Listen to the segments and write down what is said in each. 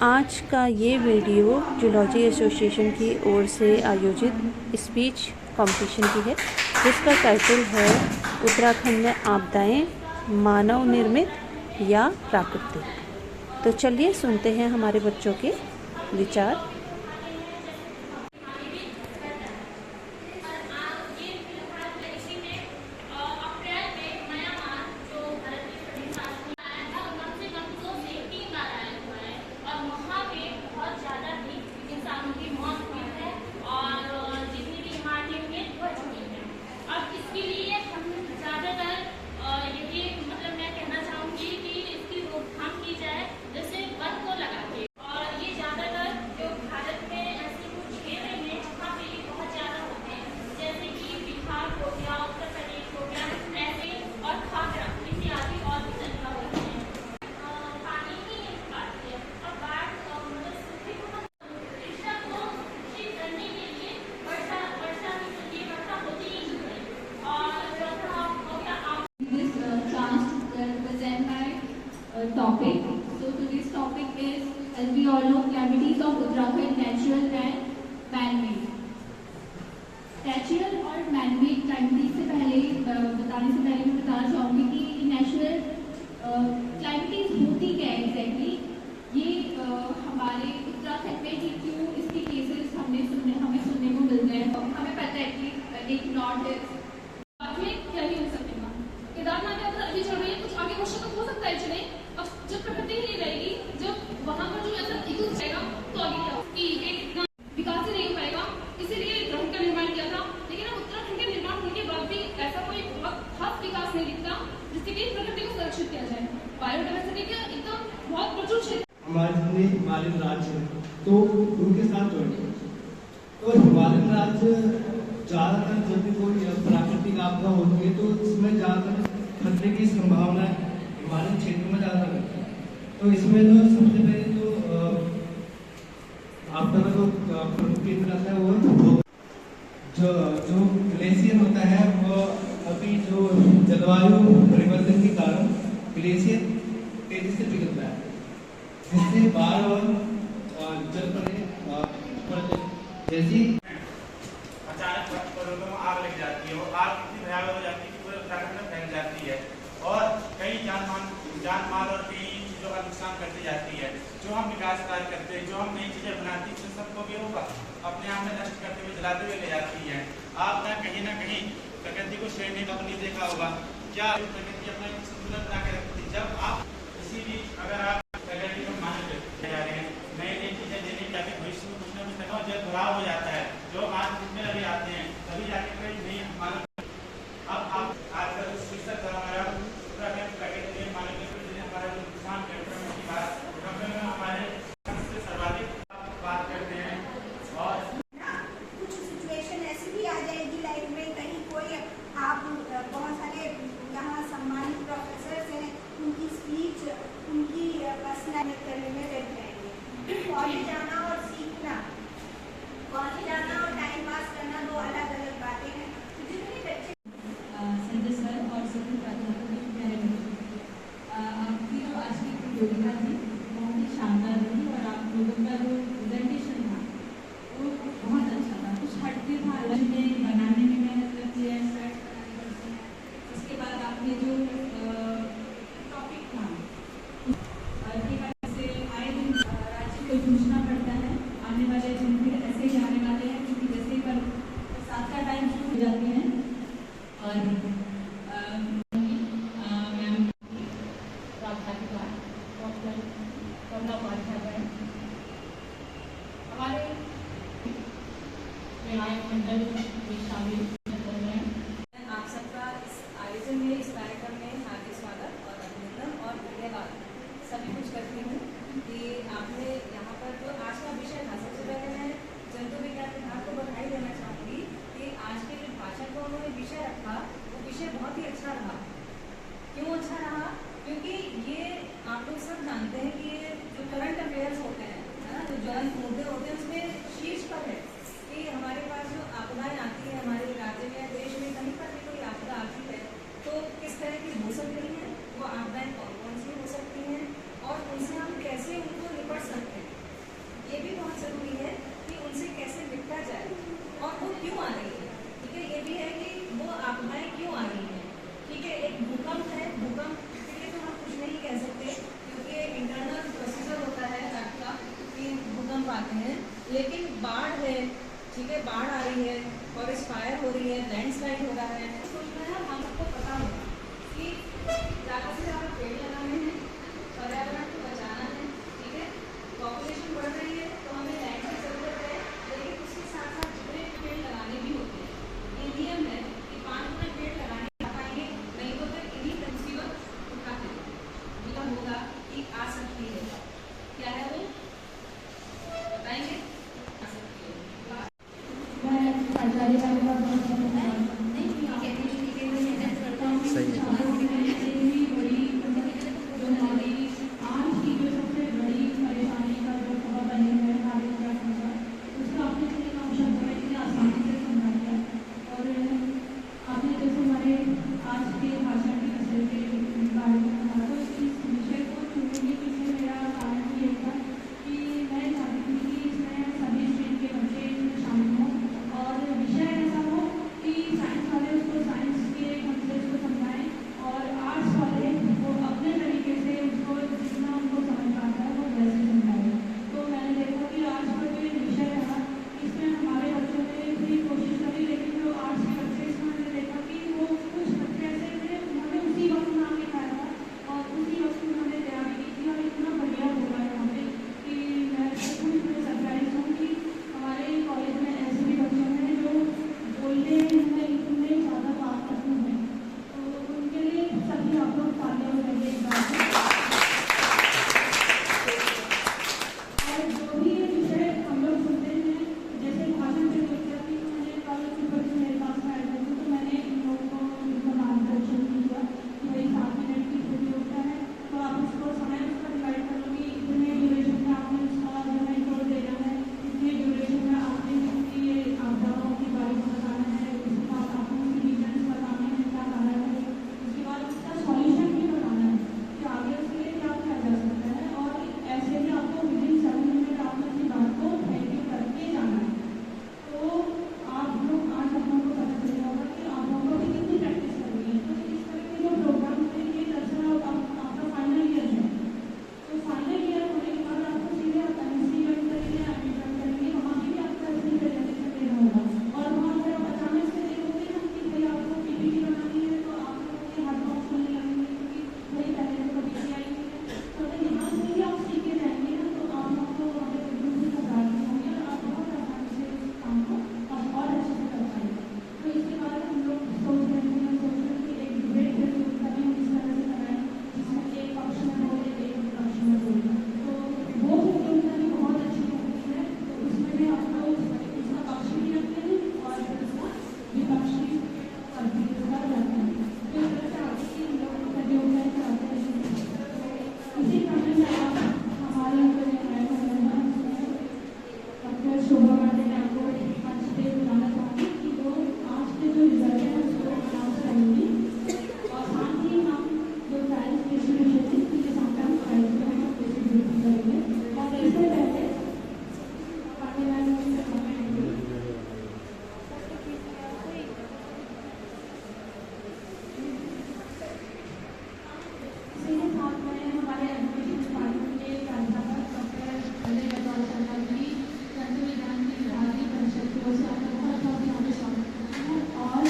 आज का ये वीडियो जूलॉजी एसोसिएशन की ओर से आयोजित स्पीच कंपटीशन की है, जिसका टाइटल है उत्तराखंड में आपदाएं मानव निर्मित या प्राकृतिक। तो चलिए सुनते हैं हमारे बच्चों के विचार। Topic. So today's topic is, as we all know, calamities of Uttarakhand, natural and man-made. Natural और man-made calamities से पहले बताने से पहले मैं बताना चाहूँगी कि नेचुरल calamities होती क्या है एग्जैक्टली। ये हमारे उत्तराखंड में ही क्यों इसके केसेस हमें सुनने को मिल रहे हैं। हमें पता है कि एक नॉर्थ में क्या ही हो सकेगा। केदारनाथ की अभी चल रही है, कुछ आगे क्वेश्चन तो हो सकता है चले। अब जब प्रकृति ही नहीं रहेगी, जब वहाँ पर जो ऐसा इको जाएगा तो आगे क्या होगा कि एक इतना विकास ही नहीं हो पाएगा। इसीलिए उत्तराखंड का निर्माण किया था, लेकिन अब उत्तराखंड के निर्माण होने के बाद भी ऐसा कोई बहुत खास विकास नहीं दिखता जिससे कि प्रकृति को सुरक्षित किया जाए। बायोडाइवर्सिटी का एकदम बहुत प्रचुर क्षेत्र हमारे हिमालयन राज्य है, तो उनके साथ जोड़े। तो हिमालयन राज्य ज़्यादातर जब भी कोई प्राकृतिक आपदा होती है तो इसमें ज़्यादातर खतरे की संभावना हिमालयन क्षेत्र में ज़्यादा रहती है। तो इसमें तो सबसे पहले तो आपदा का जो प्रमुख केंद्र रहता है वो जो ग्लेशियर होता है, वो अभी जो जलवायु परिवर्तन के कारण ग्लेशियर तेजी से पिघलता है, जिससे बाढ़ और जल प्रलय जैसी अचानक पर्वतों में आग लग जाती है और आग इतनी भयावह हो जाती है कि पूरे उत्तराखंड में फैल जाती है और कई जान माल और कई चीज़ों का नुकसान करती जाती है। जो हम विकास कार्य करते हैं, जो हम नई चीज़ें बनाती हैं, सबको भी होगा अपने आप में नष्ट करते हुए जलाते हुए ले जाती है। आप ना कहीं प्रकृति को छेड़ने का नहीं देखा होगा। क्या प्रकृति अपना संतुलन बना के रखती है? जब आप किसी भी अगर आप प्रकृति को मान्य जा रहे हैं, नई चीज़ें देने की आगे भविष्य में कुछ ना कुछ तनाव जब भराव हो जाता है, जो आज जितने अभी आते हैं तभी जाके कोई नहीं हमारा। अब आप आज का शीर्षक हमारा उत्तराखंड प्रकृति मानव के हमारा जो नुकसान करते हैं की बात हमारे से सर्वाधिक बात करते हैं। और कुछ सिचुएशन ऐसी भी आ जाएगी लाइफ में, कहीं कोई आप बहुत सारे यहाँ सम्मानित प्रोफेसर हैं, उनकी स्पीच उनकी पर्सनल करने में बैठ जाएंगे। कॉलेज जाना और सीखना, कॉलेज जाना और टाइम पास करना दो अलग अलग बातें हैं। जितने बच्चे संजय सर और सभी प्राध्यापकों की बहन, आपकी जो आज की प्रतियोगिता थी बहुत ही शानदार रही और आप लोगों का जो प्रेजेंटेशन था वो बहुत अच्छा था। कुछ हटके था, अलग में बनाने में मेहनत लगती है। उसके बाद आपने जो टॉपिक था से आए दिन राज्य को जूझना पड़ता है। आने वाले दिन फिर ऐसे ही आने वाले हैं, क्योंकि जैसे पर साथ का टाइम शुरू हो जाते हैं। और मैम डॉक्टर कमला उपाध्याय हमारे विधायक मंडल में शामिल हैं। आप सबका इस आयोजन में, इस कार्यक्रम में हार्दिक स्वागत और अभिनंदन और धन्यवाद सभी कुछ करती हूँ कि आपने यहाँ पर जो आज का विषय था, सबसे पहले मैं जंतु विज्ञान विभाग को बधाई देना चाहूँगी कि आज के जो भाषण को उन्होंने विषय रखा वो विषय बहुत ही अच्छा रहा। क्यों अच्छा रहा? क्योंकि ये आप लोग सब जानते हैं कि ये जो करंट अफेयर्स होते हैं, है ना, जो ज्वलंत मुद्दे होते हैं, उसमें शीर्ष पर है कि हमारे पास जो आपदाएं आती है हमारे ठीक है, बाढ़ आ रही है, फॉरेस्ट फायर हो रही है, लैंडस्लाइड हो रहा है। सोच रहे हैं हम सबको पता होगा कि ज़्यादा से ज़्यादा पेड़ लगाने हैं, पर्यावरण को बचाना है। ठीक है, पॉपुलेशन बढ़ रही है तो हमें लैंड की ज़रूरत है, लेकिन उसके साथ साथ जितने पेड़ लगाने भी होते हैं। ये नियम है कि 5 गुना पेड़ लगाने आ पाएंगे, नहीं तो फिर इन्हीं मुसीबत उठाते मतलब होगा कि आ सकती है। क्या है वो बताएंगे? आ सकती है। मैं आचार्य का बहुत धन्यवाद करता हूँ। सही है। बड़ी जो हमारी आज की जो सबसे बड़ी परेशानी का जो सबब बनी है हमारे उत्तराखंड का, उसका आपने इतने कम शब्दों में इतनी आसानी से समझा दिया। और आपने जैसे हमारे आज के भाषण के विषय के बारे में कहा, तो इस विषय को चुनने के पीछे मेरा कारण ये था कि मैं चाहती थी कि इसमें सभी स्ट्रीम के बच्चे इसमें शामिल हों और विषय ऐसा हो कि साइंस वाले उसको साइंस के ढंग से उसको समझाएं और आर्ट्स वाले वो अपने तरीके से उसको जितना उनको समझ में आता है वो वैसे समझाएं। तो मैंने देखा कि आर्ट्स का जो ये विषय रहा, इसमें हमारे बच्चों ने भी कोशिश करी, लेकिन जो आर्ट्स के बच्चे इसमें मैंने देखा कि वो कुछ बच्चे ऐसे थे, उन्होंने उसी वक्त नाम लिखाया था और उसी वक्त उन्होंने तैयारी की थी और इतना बढ़िया होगा यहाँ पे कि मैं खुद में सरप्राइज हूँ कि हमारे कॉलेज में ऐसे भी बच्चे हैं जो बोलने में इतने ज़्यादा ताकतवर हैं। तो उनके लिए सभी आप लोग तालियां बजाइए एक बार में। और जो भी ये विषय हम लोग सुनते हैं, जैसे भाषण में देखा कि मैंने कल कुछ बच्चे मेरे पास आए थे तो मैंने इन लोगों को उनका मार्गदर्शन किया कि भाई 7 मिनट की प्रतियोगिता है, तो आप उसको समय उसका डिवाइड कर लो कि इतने ड्यूरेशन में आपने उसका जो है इंट्रो देना है, इतने ड्यूरेशन में आपने उसकी ये आपदाओं के बारे में बताना है, उसके बाद आपको उसकी रीजन्स बताने हैं क्या कारण है, उसके बाद उसका सॉल्यूशन भी बताना है कि आगे उसके लिए क्या किया जा सकता है। और ऐसे ही आपको विदिन 7 मिनट आपने अपनी बात को थैंक यू करके जाना है। तो आप लोग आज आप लोगों को पता चल जाएगा कि आप लोगों को भी कितनी प्रैक्टिस करनी है। तो इस तरह के जो प्रोग्राम होते हैं ये दरअसल आपका फाइनल ईयर है, तो फाइनल ईयर होने के बाद आपको सीधे आप एमएससी ज्वाइन करेंगे, एमए ज्वाइन करेंगे, वहाँ भी आपका इसी प्रेजेंटेशन देना होगा। और वहाँ अगर आप अचानक से देखोगे ना कि भाई आपको पीपीटी बनानी है तो आप लोगों के हाथ पाँव खुलने लगेंगे क्योंकि भाई पहले तो कभी किया ही नहीं है। तो अगर यहाँ से ही आप सीखे जाएंगे ना तो आप लोग को वहाँ पे बिल्कुल भी घबराहट नहीं होगी और आप बहुत आसानी से उस काम को आप और अच्छे से कर पाएंगे। तो इसके बाद हम लोग सोच रहे हैं कि एक डिबेट प्रतियोगिता भी हम इस तरह से कराएं जिसमें एक पक्ष में बोले एक पक्ष में बोले, तो वो प्रतियोगिता भी बहुत अच्छी होती है। तो उसमें भी हम लोग उसका पक्ष भी रखते हैं और फिर उसका विपक्ष भी प्रतियोगिता रहते हैं। तो इस तरह से आगे की हम लोग प्रतियोगिताएं कराते हैं। इसी क्रम में हमारे यहाँ पर डॉक्टर शोभा पांडे ने आपको मंच पे बुलाना चाहूँगी कि वो आज के जो रिजल्ट है उसको अनाउंस करेंगी और साथ ही हम जो प्राइज डिस्ट्रीब्यूशन है उसके साथ हम प्राइज को हम डिस्ट्रीब्यूट करेंगे। और इससे पहले पांडे मैम से कमेंट इसी साथ में हमारे एजुकेशन डिपार्टमेंट के प्राध्यापक डॉक्टर अजय बजाज शर्मा जी तंत्र विज्ञान की विभागीय परिषद की ओर से आपका बहुत बहुत यहाँ पे स्वागत करते हैं। और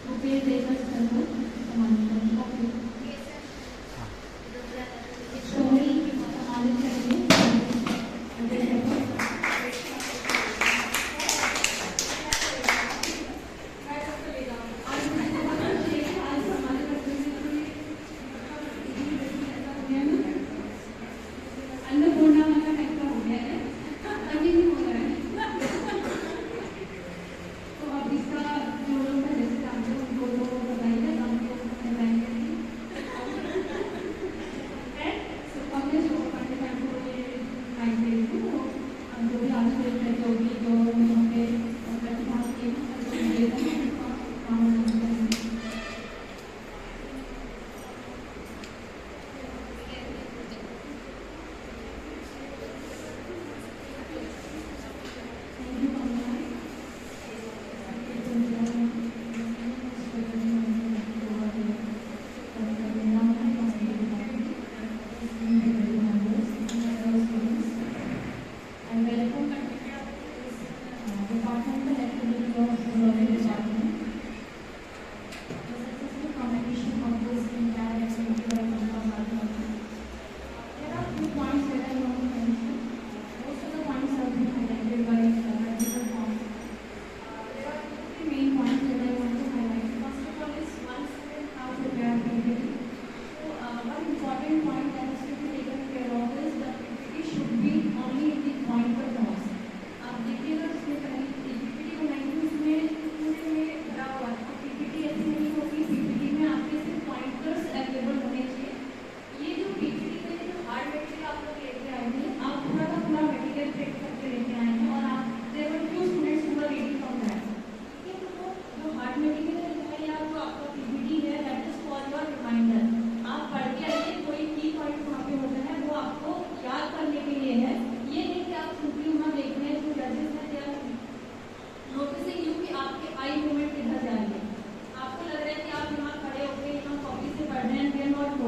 बुके देकर सर को सम्मानित करेंगे। शोहरी सम्मानित करेंगे अजय सर को। अन्नपूर्णा वाला टाइप का हो गया है, कंटिन्यू हो रहा है। तो अब इसका जो लोग पहले से जानते हैं उनको तो बताइए, हम लोग बताएंगे।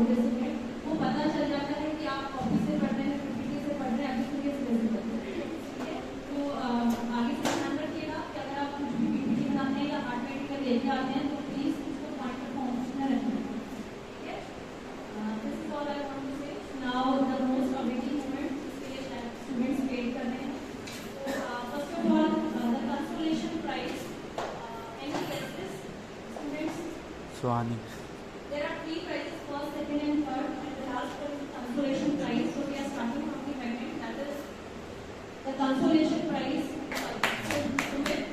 नोटिस में वो पता चल जाता है कि आप कॉपी से पढ़ रहे हैं, पीपीटी से पढ़ रहे हैं, एमसीक्यू से पढ़ रहे हैं। ठीक है, तो आगे से ध्यान रखिएगा कि अगर आप कुछ भी पीपीटी बनाते हैं या हार्ड मेटेरियल लेके आते हैं तो प्लीज उसको पॉइंट ऑफ फॉर्म में रखना। ठीक है, this is all I want to say. Now the most awaiting moment इसके लिए स्टूडेंट्स वेट कर रहे हैं। तो first of all the consolation prize, any guesses students? Swani. There are 3 prizes, first, second and third, and the last one is consolation prize. So we are starting from the payment, that is the consolation prize. So, Sumit.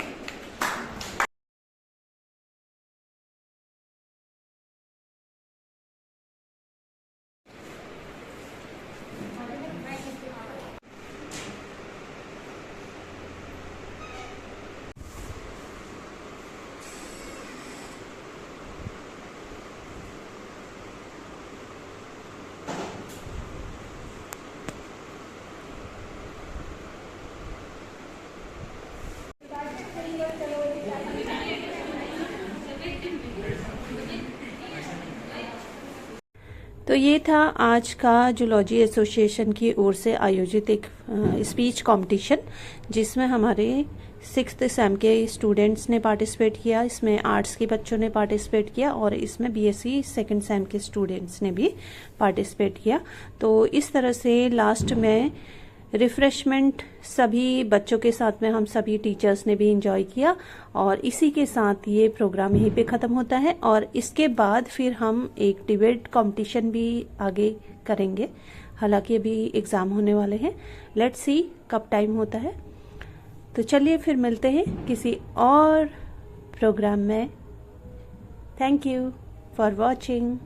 तो ये था आज का zoology association की ओर से आयोजित एक speech competition, जिसमें हमारे 6th सेम के स्टूडेंट्स ने पार्टिसिपेट किया, इसमें आर्ट्स के बच्चों ने पार्टिसिपेट किया और इसमें बीएससी 2nd सेम के स्टूडेंट्स ने भी पार्टिसिपेट किया। तो इस तरह से लास्ट में रिफ्रेशमेंट सभी बच्चों के साथ में हम सभी टीचर्स ने भी इंजॉय किया और इसी के साथ ये प्रोग्राम यहीं पे ख़त्म होता है। और इसके बाद फिर हम एक डिबेट कंपटीशन भी आगे करेंगे, हालांकि अभी एग्ज़ाम होने वाले हैं, लेट्स सी कब टाइम होता है। तो चलिए फिर मिलते हैं किसी और प्रोग्राम में। Thank you for watching.